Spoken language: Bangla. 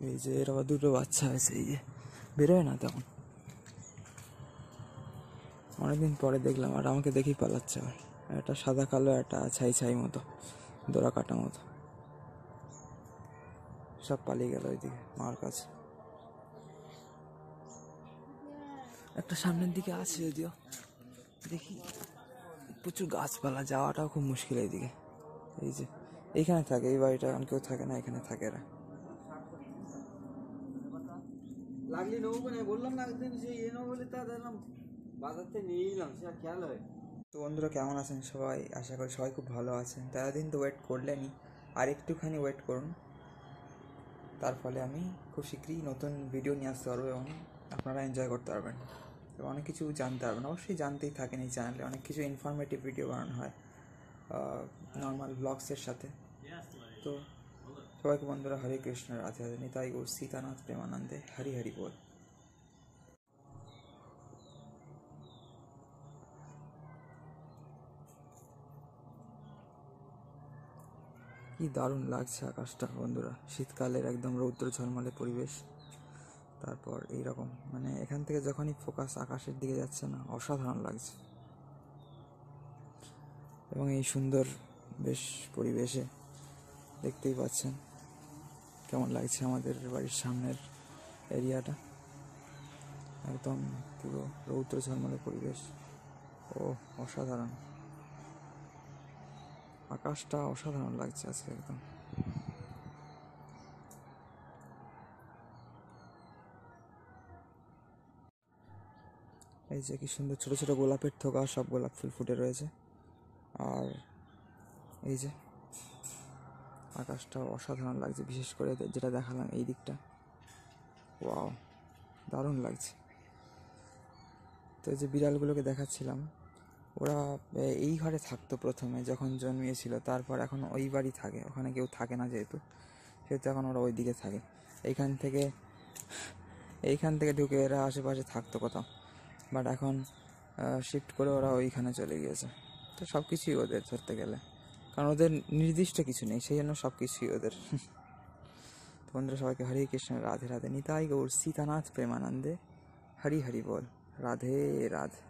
এই যে এর আবার দুটো বাচ্চা হয়েছে, এই যে বেরোয় না তেমন, অনেকদিন পরে দেখলাম। আর আমাকে দেখেই পালাচ্ছে। আবার একটা সাদা কালো, একটা ছাই ছাই মতো, দোরা কাটা মতো, সব পালিয়ে গেল ওইদিকে মার কাছে। একটা সামনের দিকে আছে যদিও, দেখি প্রচুর গাছপালা, যাওয়াটাও খুব মুশকিল এইদিকে। এই যে এইখানে থাকে, এই বাড়িটা এখন কেউ থাকে না, এখানে থাকে এরা। লাগলি নেবো না, বললাম না একদিন সে নেবো বলে, তা দেখলাম বাজার থেকে নিয়ে এলাম, সে খেয়াল হয়। তো বন্ধুরা কেমন আছেন সবাই? আশা করি সবাই খুব ভালো আছেন। দিন তো ওয়েট করলেনই, আর একটুখানি ওয়েট করুন, তার ফলে আমি খুব শীঘ্রই নতুন ভিডিও নিয়ে আসতে পারবো এবং আপনারা এনজয় করতে পারবেন এবং অনেক কিছু জানতে পারবেন। অবশ্যই জানতেই থাকেন, এই চ্যানেলে অনেক কিছু ইনফরমেটিভ ভিডিও বানানো হয় নর্মাল ব্লগসের সাথে। তো সবাইকে বন্ধুরা হরে কৃষ্ণ, রাধে রাধে, নিতাই গৌর সীতানাথ প্রেমানন্দে, হরি হরি বল। কি দারুণ লাগছে আকাশটা বন্ধুরা, শীতকালের একদম রৌদ্র ঝলমলে পরিবেশ। তারপর এইরকম মানে এখান থেকে যখনই ফোকাস আকাশের দিকে যাচ্ছে না, অসাধারণ লাগছে। এবং এই সুন্দর বেশ পরিবেশে দেখতেই পাচ্ছেন কেমন লাগছে আমাদের বাড়ির সামনের এরিয়াটা, একদম পুরো রৌদ্র ঝলমলে পরিবেশ। ও অসাধারণ, আকাশটা অসাধারণ লাগছে আজকে একদম। এই যে কি সুন্দর ছোট ছোট গোলাপের থোকা, সব গোলাপ ফুল ফুটে রয়েছে। আর এই যে আকাশটা অসাধারণ লাগছে, বিশেষ করে যেটা দেখালাম এই দিকটা, ওয়াও দারুণ লাগছে। তো এই যে বিড়ালগুলোকে দেখাচ্ছিলাম, ওরা এই ঘরে থাকতো প্রথমে যখন জন্মিয়েছিল, তারপর এখন ওই বাড়ি থাকে, ওখানে কেউ থাকে না যেহেতু, সেহেতু এখন ওরা ওই দিকে থাকে। এইখান থেকে ঢুকে এরা আশেপাশে থাকতো কোথাও, বাট এখন শিফট করে ওরা ওইখানে চলে গিয়েছে। তো সব কিছুই ওদের ধরতে গেলে, কারণ ওদের নির্দিষ্ট কিছু নেই, সেই জন্য সব কিছুই ওদের। তো বন্ধুরা সবাইকে হরে কৃষ্ণ, রাধে রাধে, নিতাই গৌর সীতানাথ প্রেমানন্দে, হরি হরি বল, রাধে রাধে।